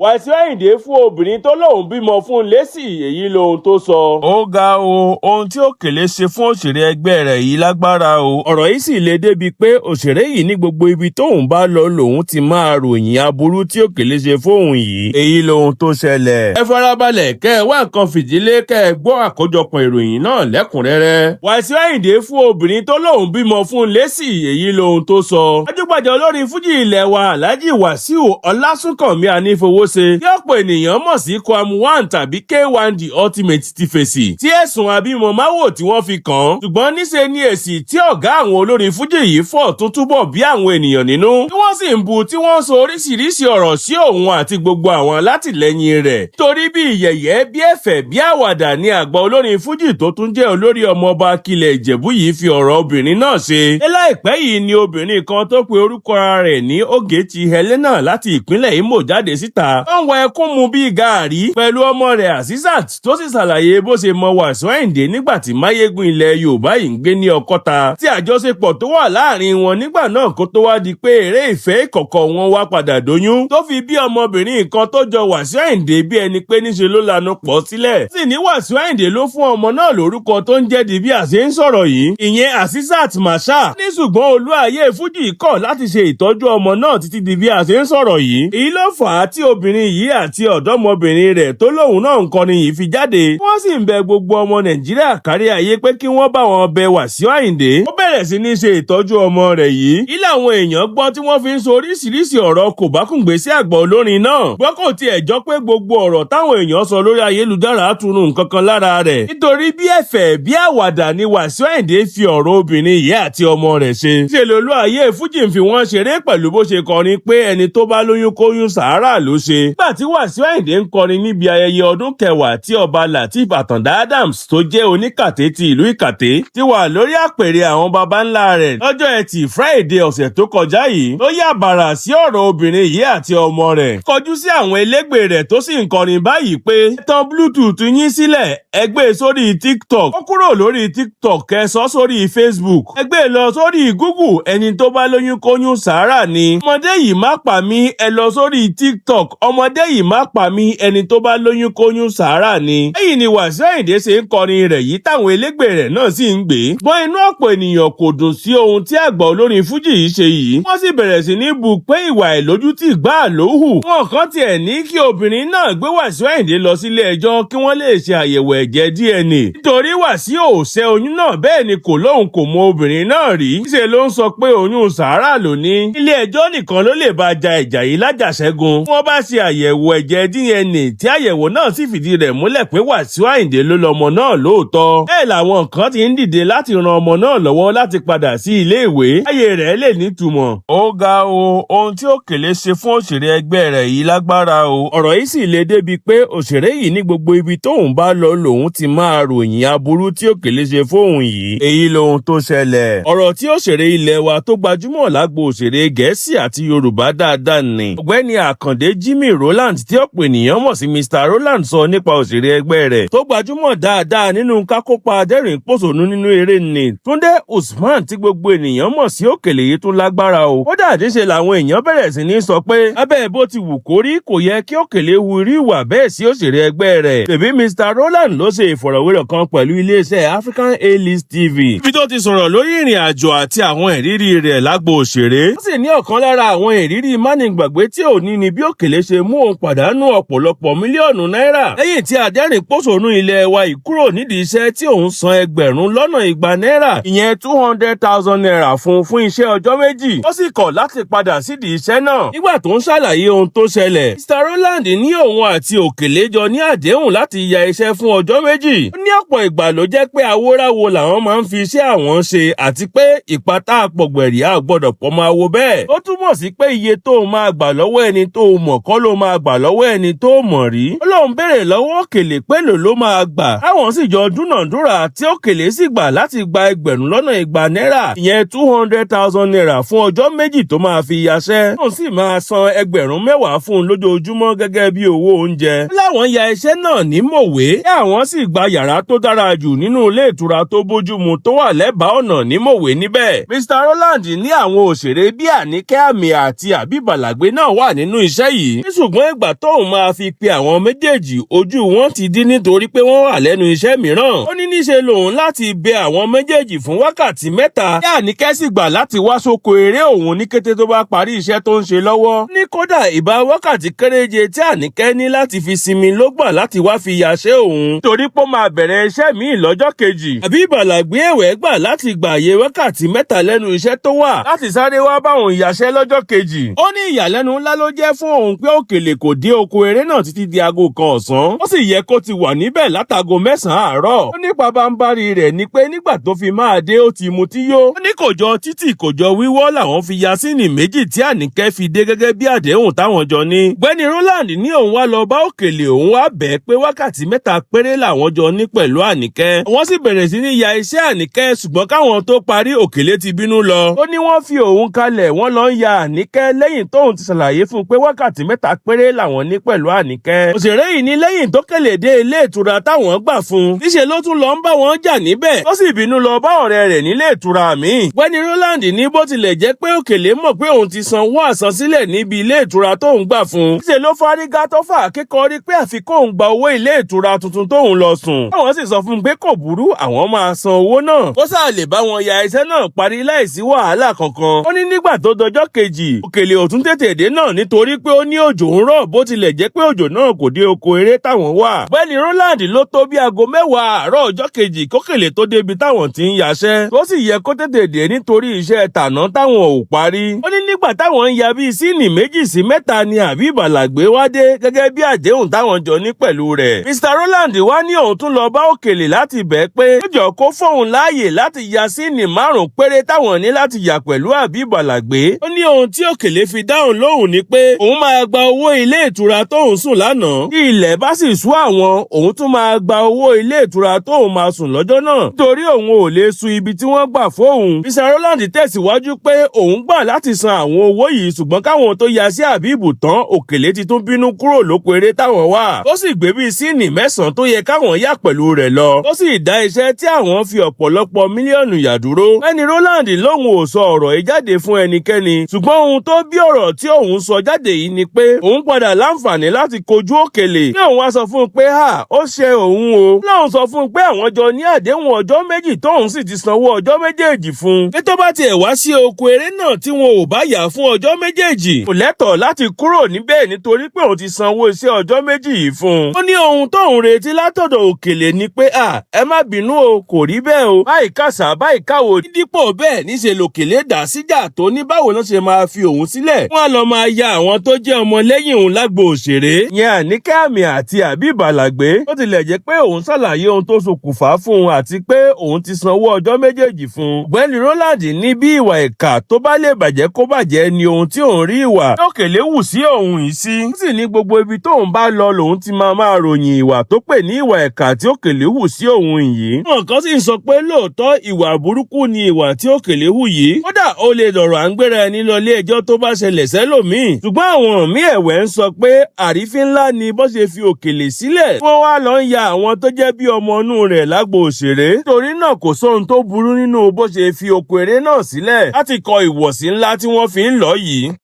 Wàsíù Àyìndé fún obìnrin tó lóun bímọ fún lésì, èyí lohun tó sọ. Ó ga o, ohun tí Òkèlè ṣe fún òṣèré ẹgbẹ́ rẹ̀ yìí lágbára o. Ọ̀rọ̀ yìí sì le débi pé òṣèré yìí ní gbogbo ibi tóun bá lọ lòun ti máa ròyìn aburú tí Òkèlè ṣe fóun yìí, èyí lohun tó ṣẹlẹ̀. Ẹ farabalẹ̀ kẹ́ ẹ wá nǹkan fìdílé kẹ́ ẹ gbọ́ àkójọpọ̀ ìròyìn náà lẹ́kùnrẹ́rẹ́. Wàsíù Àyìndé fún obìnrin tó lóun bímọ fún lésì, èyí lohun tó sọ. Gbajúgbajà olórin fújì ilẹ̀ wa Alhaji Wasiu Ọlásùnkànmí Anífowóṣe tí ọ̀pọ̀ ènìyàn mọ̀ sí Kwam1 tàbí K1 The Ultimate ti fèsì tí ẹ̀sùn abímọmáwò tí wọ́n fi kàn án, ṣùgbọ́n níṣe ni èsì tí ọ̀gá àwọn olórin fújì yìí fọ̀ tó túbọ̀ bí àwọn ènìyàn nínú tí wọ́n sì ń bu tí wọ́n ń sọ oríṣiríṣi ọ̀rọ̀ sí òun àti gbogbo àwọn alátìlẹyìn rẹ̀ torí bí ìyẹ̀yẹ́ bí ẹ̀fẹ̀ bí àwàdà ni àgbà olórin fújì tó tún jẹ́ olórí ọmọọba Akilẹ̀ Ìjẹ̀bú yìí fi ọ̀rọ̀ obìnrin náà ṣe. Láìpẹ́ yìí ni obìnrin kan tó pe orúkọ ara rẹ̀ ní Ogechi Helena láti ìpínlẹ̀ Imo jáde síta ó ń wọ ẹkún mu bíi gàárì pẹ̀lú ọmọ rẹ̀ Asisat tó sì ṣàlàyé bó ṣe mọ Wàsíù Àyìndé nígbà tí máyégún ilẹ̀ Yorùbá yìí ń gbé ní Ọ̀kọ́ta tí àjọṣepọ̀ tó wà láàrin wọn nígbà náà kó tó wá di pé eré ìfẹ́ ìkọ̀kọ̀ wọn wá padà dóyún tó fi bí ọmọbìnrin kan tó jọ Wàsíù Àyìndé bí ẹni pé níṣe ló lanu pọ̀ sílẹ̀ sì ní Wàsíù Àyìndé ló fún ọmọ náà lórúkọ tó ń jẹ́ di bí àṣẹ ń sọ̀rọ̀ yìí ìyẹn Asisat Masha ní ṣùgbọ́n olúayé fújì kọ̀ láti ṣe ìtọ́jú ọmọ náà títí di bí àṣẹ ń sọ̀rọ̀ yìí èyí ló fà á tí obìnrin yìí àti ọ̀dọ́mọbìnrin rẹ̀ tó lóun náà ń kọrin yìí fi jáde wọ́n sì ń bẹ gbogbo ọmọ Nàìjíríà kárí ayé pé kí wọ́n bá wọn bẹ Wàsíù Àyìndé ó bẹ̀rẹ̀ sí ní ṣe ìtọ́jú ọmọ rẹ̀ yìí ilé àwọn èèyàn gbọ́ tí wọ́n fi ń sọ oríṣiríṣi ọ̀rọ̀ kò bá kùngbé sí àgbà olórin náà gbọ́ kò tiẹ̀ jọ pé gbogbo ọ̀rọ̀ táwọn èèyàn sọ lórí ayélujára túnú nǹkan kan lára rẹ̀ nítorí bí ẹ̀fẹ̀ bí àwàdà ni Wàsíù Àyìndé fi ọ̀rọ̀ obìnrin yìí àti ọmọ rẹ̀ ṣe ṣe lolú ayé fújì ń fi wọ́n ṣeré pẹ̀lú bó ṣe kọrin pé ẹni tó bá lóyún kóyún sàárà ló ṣe nígbà tí Wàsíù Àyìndé ń kọrin níbi ayẹyẹ ọdún kẹwàá tí ọba Lateef Àtàndá Adams tó jẹ́ oníkàté ti ìlú Ìkàté ti wà lórí àpèrè àwọn baba ńlá rẹ̀ lọ́jọ́ Ẹtì Friday ọ̀sẹ̀ tó kọjá yìí ló yà bàrà sí ọ̀rọ̀ obìnrin yìí àti ọmọ rẹ̀ kọjú sí àwọn elégbè rẹ̀ tó sì ń kọrin báyìí pé tán Bluetooth yín sílẹ̀ ẹ gbé sórí TikTok ó kúrò lórí TikTok ẹ sọ sórí Facebook ẹ gbé lọ sórí Google ẹni tó bá lóyún kóyún sàárà ni ọmọdé yìí má pa mí ẹ lọ sórí TikTok ọmọdé yìí má pa mí ẹni tó bá lóyún kóyún sàárà ni. Èyí ni Wàsíù Àyìndé ṣe ń kọrin rẹ̀ yìí táwọn elégbè rẹ̀ náà sì ń gbé. Bọ́n inú ọ̀pọ̀ ènìyàn kò dùn sí ohun tí àgbà olórin fújì yìí ṣe yìí. Wọ́n sì bẹ̀rẹ̀ sí ní bú pé ìwà ìlójútì gbáà ló hù. Wọn kàn tiẹ̀ ní kí obìnrin náà gbé Wàsíù Àyìndé lọ sílé ẹjọ́ kí wọ́n lè ṣe àyẹ̀wò ẹ̀jẹ̀ DNA. Nítorí Wàsíù ò ṣẹ́ oyún náà bẹ́ẹ̀ ni kò lóhùn kò mọ obìnrin náà rí. Ṣe ló ń sọ pé oyún sàárà ló ní. Ilé ẹjọ́ nìkan ló lè bá ja ìjà yìí lájàṣẹ́gun. Wọ́n bá ṣe àyẹ̀wò ẹ̀jẹ̀ DNA tí àyẹ̀wò náà sì fìdí rẹ̀ múlẹ̀ pé Wàsíù Àyìndé ló lọ́mọ náà lóòótọ́. Bẹ́ẹ̀ làwọn kan ti ń dìde láti ran ọmọ náà lọ́wọ́ láti padà sí ilé ìwé. Ayé rẹ̀ lè nítumọ̀. Ó ga o, ohun tí Òkèlè ṣe fún òṣèré ẹgbẹ́ rẹ̀ yìí lágbára o. Ọ̀rọ̀ yìí sì le débi pé òṣèré yìí ní gbogbo ibi tóun bá lọ lòun ti máa ròyìn aburú tí Òkèlè ṣe fóun yìí. Èyí lohun tó ṣẹlẹ̀. Ọ̀rọ̀ tí òṣèré ilẹ̀ wa tó gbajúmọ̀ lágbo òṣèré Gẹ̀ẹ́sì àti Yorùbá dáadáa ni. Ọ̀gbẹ́ni Àkàndé Jimmy Roland tí ọ̀pọ̀ ènìyàn mọ̀ sí Mr. Roland sọ nípa òṣèré ẹgbẹ́ rẹ̀ tó gbajúmọ̀ dáadáa nínú kákópa adẹ́rìn-pòṣónú nínú eré ni. Túndé Usman tí gbogbo ènìyàn mọ̀ sí Òkèlè yìí tún lágbára o. Ó dàdí ṣe làwọn èèyàn bẹ̀rẹ̀ sí ní sọ pé abẹ́ bó ti wù kó rí kò yẹ kí Òkèlè hu irú ìwà bẹ́ẹ̀ sí òṣèré ẹgbẹ́ rẹ̀. Bèbí Mr. Roland ló ṣe ìfọ̀rọ̀wérọ̀ kan pẹ̀lú iléeṣẹ́ African A-List TV. Ibi tó ti sọ̀rọ̀ lórí ìrìn àjò àti àwọn ìrírí rẹ̀ lágbo òṣèré. Ó sì ní ọ̀kan lára àwọn ìrírí mánigbàgbé tí ò ní ni bí Òkèlè ṣe mú òun pàdánù ọ̀pọ̀lọpọ̀ mílíọ̀nù náírà lẹ́yìn tí adẹ́rìn-pòṣónú ilẹ̀ wa yìí kúrò nídìí iṣẹ́ tí òun san ẹgbẹ̀rún lọ́nà igba náírà ìyẹn 200,000 naira fún iṣẹ́ ọjọ́ méjì. Ó sì kọ̀ láti padà sídìí iṣẹ́ náà. Nígbà tó ń ṣàlàyé ohun tó ṣẹlẹ̀, Mr. Roland ní òun àti Òkèlè jọ ní àdéhùn láti ya iṣẹ́ fún ọjọ́ méjì. Ó ní ọ̀pọ̀ ìgbà ló jẹ́ pé awóráwo làwọn máa ń fi iṣẹ́ àwọn ṣe àti pé ìpátá àpọ̀gbẹ̀rì á gbọ́dọ̀ pọ̀ máa wo bẹ́ẹ̀. Ó túmọ̀ sí pé iye tó máa gbà lọ́wọ́ ẹni tó mọ̀ kọ́ ló máa gbà lọ́wọ́ ẹni tó mọ̀ rí. Ó lóun béèrè lọ́wọ́ Òkèlè pé èló ló máa gbà. Táwọn sì jọ dúnàdúrà tí Òkèlè sì gbà láti gba ẹgbẹ̀rún lọ́nà igba náírà ìyẹn 200,000 naira fún ọjọ́ méjì tó máa fi yaṣẹ́. Òun sì máa san ẹgbẹ̀rún mẹ́wàá fún un lójoojúmọ́ gẹ́gẹ́ bí owó oúnjẹ. káwọn ya iṣẹ́ náà ní Mòwe kí àwọn sì gba yàrá tó dára jù nínú ilé ìtura tó bójúmu tó wà lẹ́bàá ọ̀nà ní Mòwe níbẹ̀. Mr. Rowland ní àwọn òṣèré bíi Àníkẹ́ Àmì àti Habib Alagbe náà wà nínú iṣẹ́ yìí. Ṣùgbọ́n ìgbà tóun máa fi pe àwọn méjèèjì ojú wọn ti dí nítorí pé wọ́n wà lẹ́nu iṣẹ́ mìíràn. Ó ní níṣe lòun láti bẹ àwọn méjèèjì fún wákàtí 3 kí Àníkẹ́ sì gbà láti wá sóko eré òun ní kété tó bá parí iṣẹ́ tó ń ṣe lọ́wọ́. Ní kódà ìbá wákàtí kéréje tí Àníkẹ́ ní láti fi sinmi ló gbà láti wá fi yaṣẹ́ òun torí pé ó máa bẹ̀rẹ̀ iṣẹ́ míì lọ́jọ́ kejì. Habib Alagbe ẹ̀wẹ̀ gbà láti gbààyè wákàtí 3 lẹ́nu iṣẹ́ tó wà láti sáré wá báwọn yaṣẹ́ lọ́jọ́ kejì. Ó ní ìyàlẹ́nu ńlá ló jẹ́ fún òun pé Òkèlè kò dé oko eré náà títí di aago 1 ọ̀sán. Ó sì yẹ kó ti wà níbẹ̀ látago 9 àárọ̀. Ó ní pabambarì rẹ̀ ni pé nígbà tó fi máa dé ó ti mutí yó. Ó ní kò jọ títì kò jọ wíwọ́ làwọn fi ya síìnì méjì tí Àníkẹ́ fi dé gẹ́gẹ́ bí àdéhùn táwọn jọ ní. Gbẹ́ni Rowland ní òun wá lọ bá Òkèlè òun wá bẹ̀ẹ́ pé wákàtí 3 péré làwọn jọ ní pẹ̀lú Àníkẹ́. Wọ́n sì bẹ̀rẹ̀ sí ní ya iṣẹ́ Àníkẹ́ ṣùgbọ́n káwọn tó parí Òkèlè ti bínú lọ. Ó ní wọ́n fi òun kalẹ̀ wọ́n lọ ń ya Àníkẹ́ lẹ́yìn tóun ti ṣàlàyé fún un pé wákàtí 3 péré làwọn ní pẹ̀lú Àníkẹ́. Òṣèré yìí ní lẹ́yìn tó kèlè dé ilé ìtura táwọn gbà fún un níṣe ló tún lọ ń bá wọn jà níbẹ̀. Ó sì bínú lọ bá ọ̀rẹ́ rẹ̀ nílé ìtura míì. Gbẹ́ni Rowland ní bó tilẹ̀ jẹ́ pé Òkèlè mọ̀ pé òun ti sanwó àsansílẹ̀ níbi ilé ìtura tóun gbà fún un. Níṣe ló fárígá tó fà kíkọrí pé àfi kóun gba owó ilé ìtura tuntun tóun lọ sùn. Àwọn sì sọ fún un pé kò burú àwọn máa san owó náà. Ó sáà lè bá wọn ya iṣẹ́ náà parí láìsí wàhálà kankan. Ó ní nígbà tó dọjọ́ kejì Òkèlè ò tún tètè dé náà nítorí pé ó ní òjò ń rọ̀ bó tilẹ̀ jẹ́ pé òjò náà kò dé oko eré táwọn wà. Gbẹ́ni Rowland ló tó bí aago 10 àárọ̀ ọjọ́ kejì k'Òkèlè tó débi táwọn ti ń yaṣẹ́. Tó sì yẹ kó tètè dé nítorí iṣẹ́ tàná táwọn ò parí. Ó ní nígbà táwọn ń ya bíi síìnì 2 sí 3 ni Habib Alagbe wá dé gẹ́gẹ́ bí àdéhùn táwọn jọ ní pẹ̀lú rẹ̀. Mr. Rowland wá ní òun tún lọ bá Òkèlè láti bẹ̀ pé ó jọ kó fóun láàyè láti ya síìnì 5 péré táwọn ní láti yà pẹ̀lú Habib Alagbe. Ó ní ohun tí Òkèlè fi dáhùn lóhùn ni pé òun máa gba owó ilé ìtura tóun sùn lánàá. Bí ilẹ̀ bá sì sú àwọn òun tún máa gba owó ilé ìtura tóun máa sùn lọ́jọ́ náà nítorí òun ò lè sun ibi tí wọ́n gbà fóun. Mr. Rowland tẹ̀síwájú pé òun gbà láti san àwọn owó yìí ṣùgbọ́n káwọn tó ya sí Habib tán Òkèlè ti tún bínú kúrò lóko eré táwọn wà. Ó sì gbé bíi síìnì 9 tó yẹ káwọn yà pẹ̀lú rẹ̀ lọ. Ó sì dá iṣẹ́ tí àwọn fi ọ̀pọ̀lọpọ̀ mílíọ̀nù yà dúró. Gbẹ́ni Rowland lóhùn ò sọ ọ̀rọ̀ yìí jáde fún ẹnikẹ́ni ṣùgbọ́n ohun tó bí ọ̀rọ̀ tí òun sọ jáde yìí ni pé òun padà láǹfààní láti kojú Òkèlè. Ní òun wá sọ fún un pé ó ṣe òun o. Lóun sọ fún un pé àwọn jọ ní àdéhùn ọjọ́ méjì tóun sì ti sanwó ọjọ́ méjèèjì fún un. Pé tó bá tiẹ̀ wá sí oko eré náà tí wọn ò bá yà fún ọjọ́ méjèèjì kò lẹ́tọ̀ọ́ láti kúrò níbẹ̀ nítorí pé òun ti sanwó iṣẹ́ ọjọ́ méjì yìí fún un. Ó ní ohun tóun retí látọ̀dọ̀ Òkèlè ni pé ẹ má bínú o kò rí bẹ́ẹ̀ o. Báyìí kàṣà báyìí káwo dípò bẹ́ẹ̀ níṣe l'Òkèlè dá síjà tó ní báwo ló ṣe máa fi òun sílẹ̀. Wọ́n á lọ máa ya àwọn tó jẹ́ ọmọ lẹ́yìn òun lágbo òṣèré. Yẹn Àníkẹ́ Àmì àti Habib Alagbe. Ó tilẹ̀ jẹ́ pé òun ṣàlàyé ohun tó ṣokùnfà fún un àti pé òun ti sanwó ọjọ́ méjèèjì fún un. Gbẹ́ni Rowland ní bí ìwà ìkà tó bá lè bàjẹ́ kó bàjẹ́ ni ohun tí òun rí ìwà tí Òkèlè wù sí òun yìí sí. Ó sì ní gbogbo ibi tóun bá lọ lòun ti máa ròyìn ìwà tó pè ní ìwà ìkà tí Òkèlè wù sí òun yìí. Àwọn kan sì ń sọ pé lóòótọ́ ìwà burúkú ni ìwà tí Òkèlè hù yìí. Kódà ó lè dọ̀rọ̀ à ń gbéra ẹni lọ ilé ẹjọ́ tó bá ṣẹlẹ̀ sẹ́lòmíì. Ṣùgbọ́n àwọn míì ẹ̀wẹ̀ ń sọ pé àrífín ńlá ni bó ṣe fi Òkèlè sílẹ̀. Wọ́n wá lọ ń ya àwọn tó jẹ́ bí ọmọ inú rẹ̀ lágbo òṣèré. Torí náà kò sóhun tó burú nínú bó ṣe fi oko eré náà sílẹ̀ láti kọ ìwọ̀sí ńlá tí wọ́n fi ń lọ yìí.